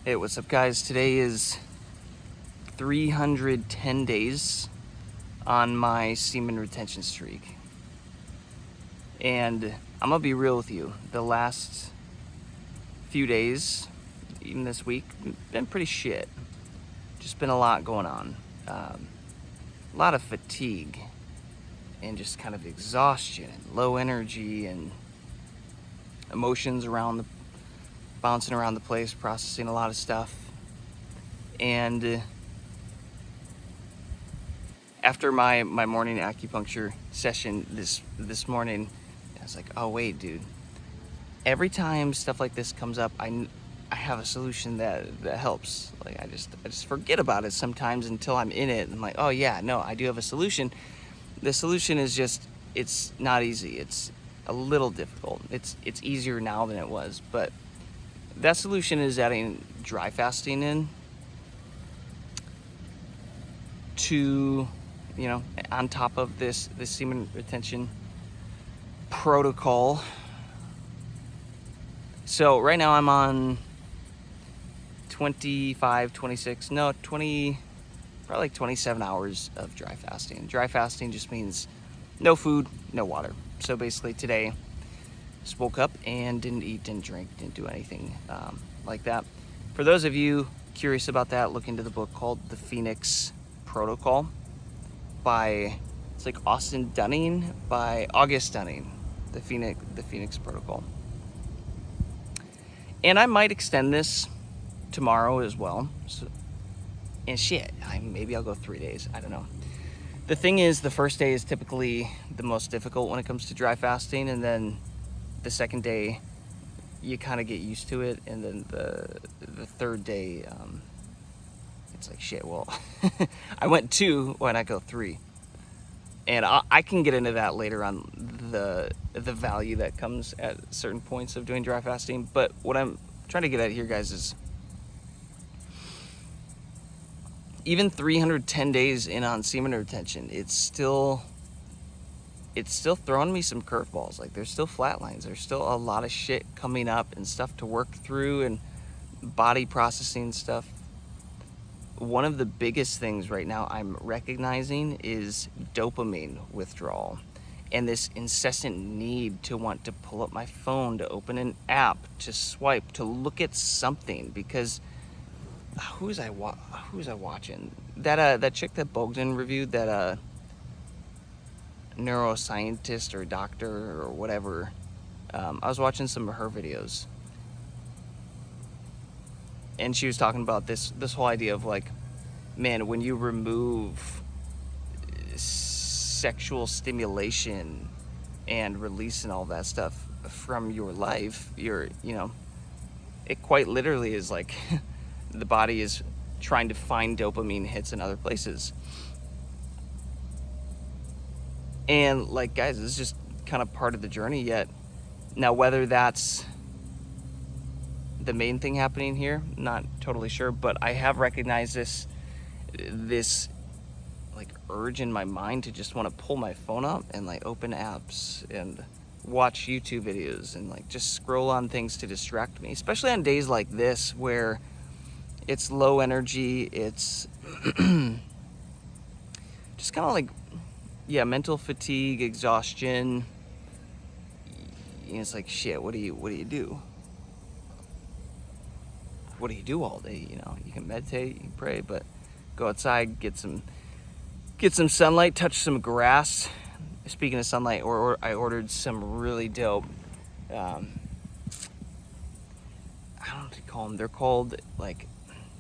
Hey, what's up, guys? Today is 310 days on my semen retention streak. And I'm gonna be real with you. The last few days, even this week, been pretty shit. Just been a lot going on. A lot of fatigue and just kind of exhaustion and low energy and emotions bouncing around the place, processing a lot of stuff. And after my morning acupuncture session this morning, I was like, oh wait, dude. Every time stuff like this comes up, I have a solution that helps. Like I just forget about it sometimes until I'm in it. I'm like, oh yeah, no, I do have a solution. The solution is just, it's not easy. It's a little difficult. It's easier now than it was, but that solution is adding dry fasting in to, on top of this semen retention protocol. So right now I'm on 20, probably like 27 hours of dry fasting. Dry fasting just means no food, no water. So basically today, just woke up and didn't eat, didn't drink, didn't do anything like that. For those of you curious about that, look into the book called The Phoenix Protocol it's like Austin Dunning by August Dunning, the Phoenix Protocol. And I might extend this tomorrow as well. And shit, maybe I'll go 3 days. I don't know. The thing is, the first day is typically the most difficult when it comes to dry fasting, and then the second day you kind of get used to it, and then the third day it's like shit. Well, I went 2, why not go 3? And I can get into that later on, the value that comes at certain points of doing dry fasting. But what I'm trying to get at here, guys, is even 310 days in on semen retention, it's still throwing me some curveballs. Like there's still flatlines. There's still a lot of shit coming up and stuff to work through and body processing stuff. One of the biggest things right now I'm recognizing is dopamine withdrawal and this incessant need to want to pull up my phone, to open an app, to swipe, to look at something, because who was I watching? That chick that Bogdan reviewed, that neuroscientist or doctor or whatever. I was watching some of her videos, and she was talking about this whole idea of like, man, when you remove sexual stimulation and release and all that stuff from your life, it quite literally is like the body is trying to find dopamine hits in other places. And like, guys, this is just kind of part of the journey yet. Now, whether that's the main thing happening here, not totally sure, but I have recognized this like urge in my mind to just want to pull my phone up and like open apps and watch YouTube videos and like just scroll on things to distract me, especially on days like this where it's low energy. It's just kind of like, yeah, mental fatigue, exhaustion. It's like, shit, what do you do? What do you do all day? You can meditate, you can pray, but go outside, get some sunlight, touch some grass. Speaking of sunlight, I ordered some really dope, I don't know what to call them. They're called like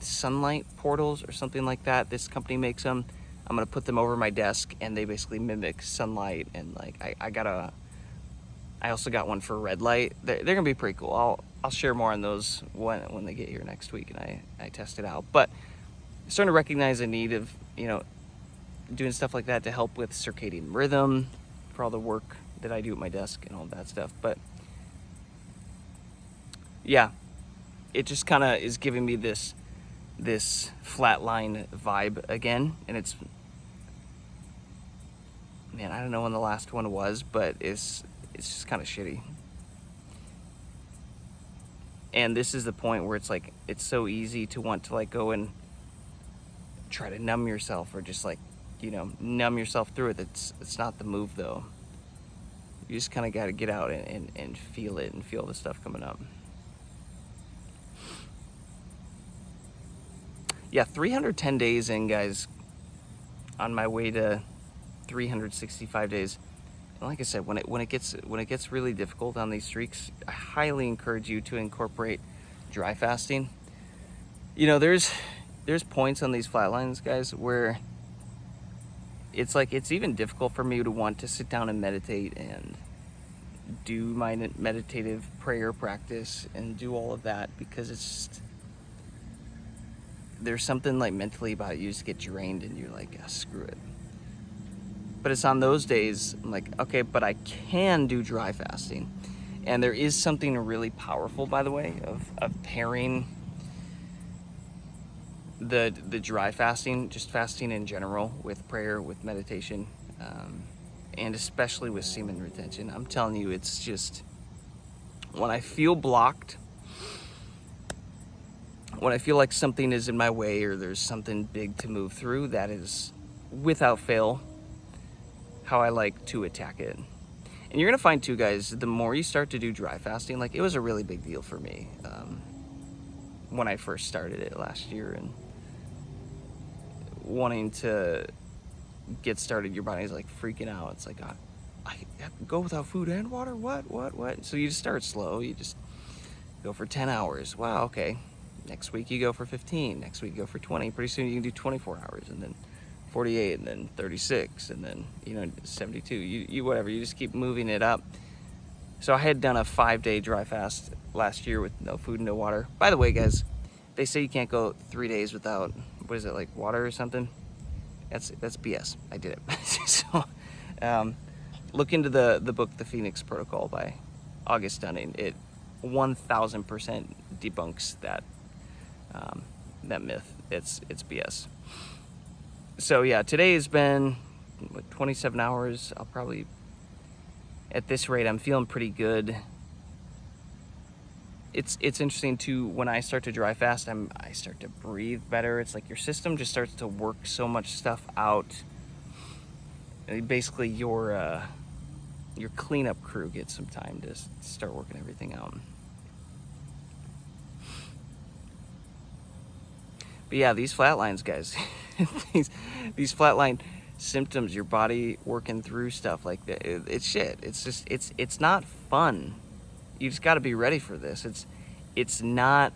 sunlight portals or something like that. This company makes them. I'm gonna put them over my desk, and they basically mimic sunlight. And like I also got one for red light. They're gonna be pretty cool. I'll share more on those when they get here next week and I test it out. But I'm starting to recognize the need of doing stuff like that to help with circadian rhythm for all the work that I do at my desk and all that stuff. But yeah, it just kind of is giving me this flatline vibe again, and it's, man, I don't know when the last one was, but it's just kind of shitty. And this is the point where it's like, it's so easy to want to like go and try to numb yourself, or just like, you know, numb yourself through it. It's not the move though. You just kind of got to get out and feel it, and feel the stuff coming up. Yeah, 310 days in, guys, on my way to 365 days. And like I said, when it gets really difficult on these streaks, I highly encourage you to incorporate dry fasting. You know, there's points on these Flatlines, guys, where it's like, it's even difficult for me to want to sit down and meditate and do my meditative prayer practice and do all of that, because it's just, there's something like mentally about it. You just get drained and you're like, screw it. But it's on those days I'm like, okay, but I can do dry fasting. And there is something really powerful, by the way, of pairing the dry fasting, just fasting in general, with prayer, with meditation, and especially with semen retention. I'm telling you, it's just, when I feel blocked, when I feel like something is in my way or there's something big to move through, that is without fail how I like to attack it. And you're gonna find too, guys, the more you start to do dry fasting, like, it was a really big deal for me when I first started it last year, and wanting to get started, your body's like freaking out. It's like, I have to go without food and water? What? So you just start slow. You just go for 10 hours. Wow, okay. Next week you go for 15. Next week you go for 20. Pretty soon you can do 24 hours, and then 48, and then 36, and then, you know, 72. You whatever. You just keep moving it up. So I had done a 5-day dry fast last year with no food and no water. By the way, guys, they say you can't go 3 days without, what is it, like water or something? That's BS. I did it. So look into the book, The Phoenix Protocol by August Dunning. It 1000% debunks that that myth. It's BS. So yeah, today has been, what, 27 hours. I'll probably, at this rate, I'm feeling pretty good. It's interesting too, when I start to dry fast, I start to breathe better. It's like your system just starts to work so much stuff out. And basically your cleanup crew gets some time to start working everything out. But yeah, these Flatlines, guys, these flatline symptoms, your body working through stuff like that, it's shit. It's just, it's not fun. You just got to be ready for this. It's not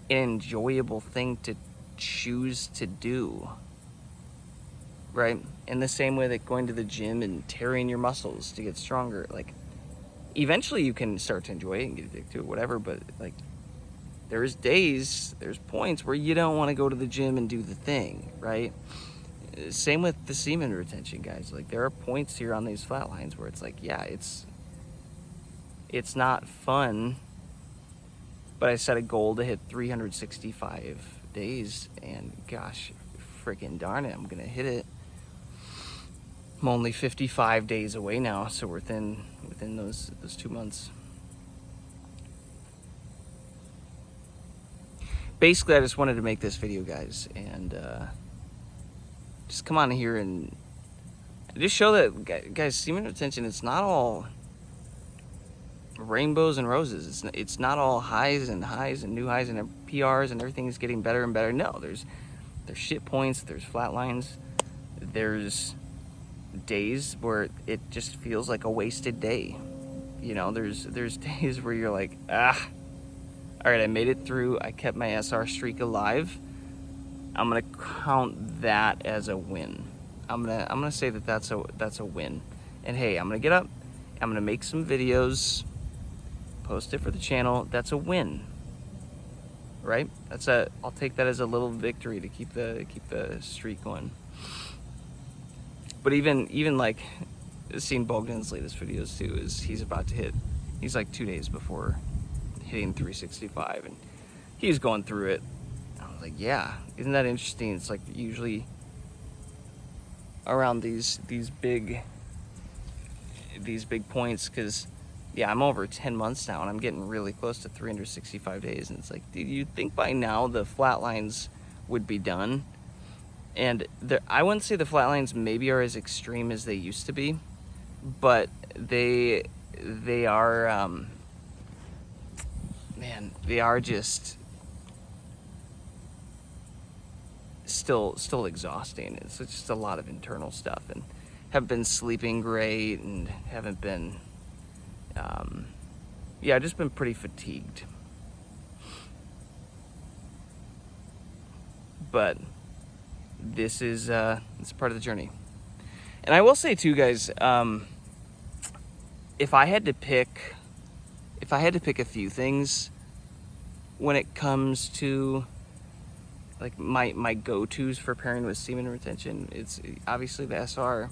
an enjoyable thing to choose to do, right? In the same way that going to the gym and tearing your muscles to get stronger, like, eventually you can start to enjoy it and get addicted to it, whatever, but like, there's points where you don't want to go to the gym and do the thing, right? Same with the semen retention, guys. Like, there are points here on these Flatlines where it's like, yeah, it's not fun, but I set a goal to hit 365 days, and gosh, freaking darn it, I'm gonna hit it. I'm only 55 days away now, so we're within those 2 months. Basically, I just wanted to make this video, guys, and just come on here and just show that, guys, semen retention, it's not all rainbows and roses. It's not all highs and new highs and PRs and everything is getting better and better. No, there's shit points, there's Flatlines, there's days where it just feels like a wasted day. You know, there's days where you're like, all right, I made it through. I kept my SR streak alive. I'm gonna count that as a win. I'm gonna say that that's a win. And hey, I'm gonna get up. I'm gonna make some videos, post it for the channel. That's a win, right? I'll take that as a little victory to keep the streak going. But even like seeing Bogdan's latest videos too, is he's like 2 days before hitting 365, and he's going through it. I was like, yeah, isn't that interesting? It's like usually around these big points, because yeah, I'm over 10 months now, and I'm getting really close to 365 days. And it's like, dude, you'd think by now the Flatlines would be done. And I wouldn't say the Flatlines maybe are as extreme as they used to be, but they are, man, they are just still exhausting. It's just a lot of internal stuff, and haven't been sleeping great, and haven't been, yeah, I've just been pretty fatigued. But this is it's part of the journey. And I will say too, guys, if I had to pick a few things when it comes to like my go-tos for pairing with semen retention, it's obviously the SR,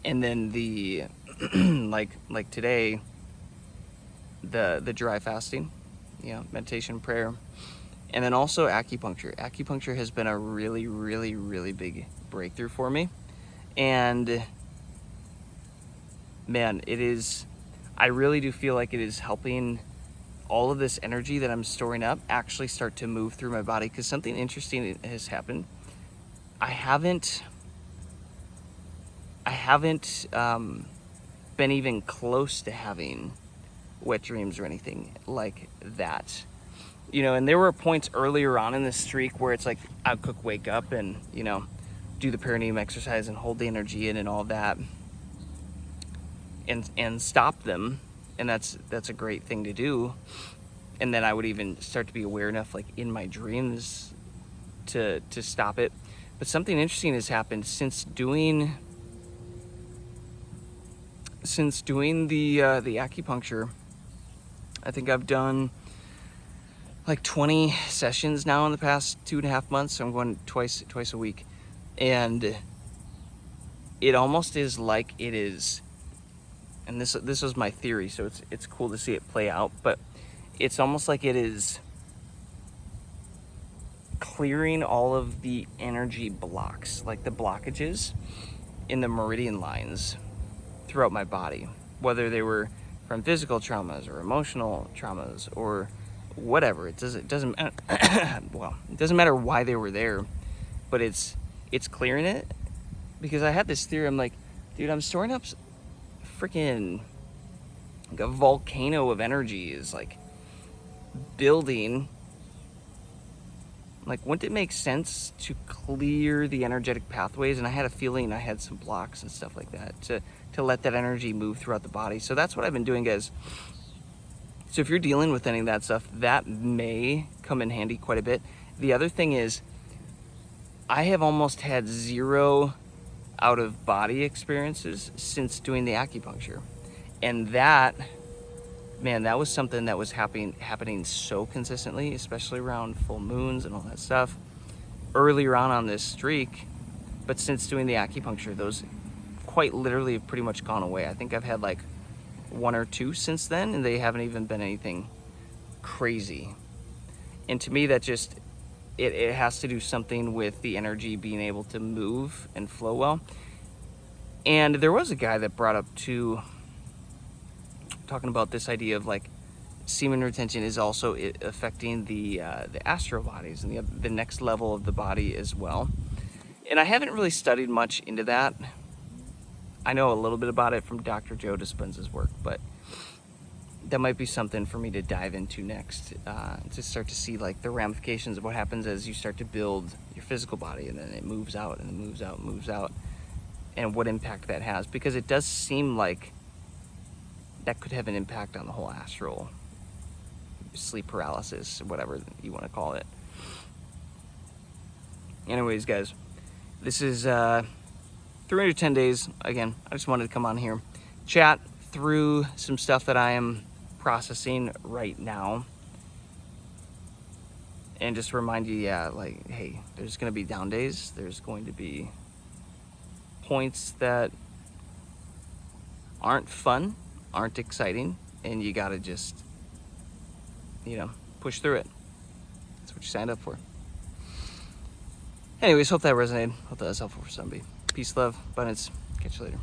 and then the like today, the dry fasting, you know, meditation, prayer, and then also acupuncture. Acupuncture has been a really big breakthrough for me, and man, it is, I really do feel like it is helping all of this energy that I'm storing up actually start to move through my body. Because something interesting has happened. I haven't been even close to having wet dreams or anything like that, you know. And there were points earlier on in this streak where it's like I'd wake up and, you know, do the perineum exercise and hold the energy in and all that, and stop them, and that's a great thing to do. And then I would even start to be aware enough, like in my dreams, to stop it. But something interesting has happened since doing the acupuncture. I think I've done like 20 sessions now in the past 2.5 months. So I'm going twice a week, and it almost is like it is. And this was my theory, so it's cool to see it play out. But it's almost like it is clearing all of the energy blocks, like the blockages in the meridian lines throughout my body, whether they were from physical traumas or emotional traumas or whatever. It doesn't well, it doesn't matter why they were there, but it's clearing it. Because I had this theory, I'm like, dude, I'm storing up freaking like a volcano of energy is like building. Like, wouldn't it make sense to clear the energetic pathways? And I had a feeling I had some blocks and stuff like that to let that energy move throughout the body. So that's what I've been doing, guys. So if you're dealing with any of that stuff, that may come in handy quite a bit. The other thing is, I have almost had 0 out-of-body experiences since doing the acupuncture. And that, man, that was something that was happening so consistently, especially around full moons and all that stuff, earlier on this streak. But since doing the acupuncture, those quite literally have pretty much gone away. I think I've had like 1 or 2 since then, and they haven't even been anything crazy. And to me, that just, it has to do something with the energy being able to move and flow well. And there was a guy that brought up too, talking about this idea of like semen retention is also affecting the astral bodies and the next level of the body as well. And I haven't really studied much into that. I know a little bit about it from Dr. Joe Dispenza's work, but that might be something for me to dive into next, to start to see like the ramifications of what happens as you start to build your physical body, and then it moves out and moves out, and what impact that has. Because it does seem like that could have an impact on the whole astral sleep paralysis, whatever you want to call it. Anyways, guys, this is 310 days. Again, I just wanted to come on here, chat through some stuff that I am processing right now, and just remind you, yeah, like, hey, there's going to be down days. There's going to be points that aren't fun, aren't exciting, and you got to just, you know, push through it. That's what you signed up for. Anyways, hope that resonated. Hope that was helpful for somebody. Peace, love, abundance. Catch you later.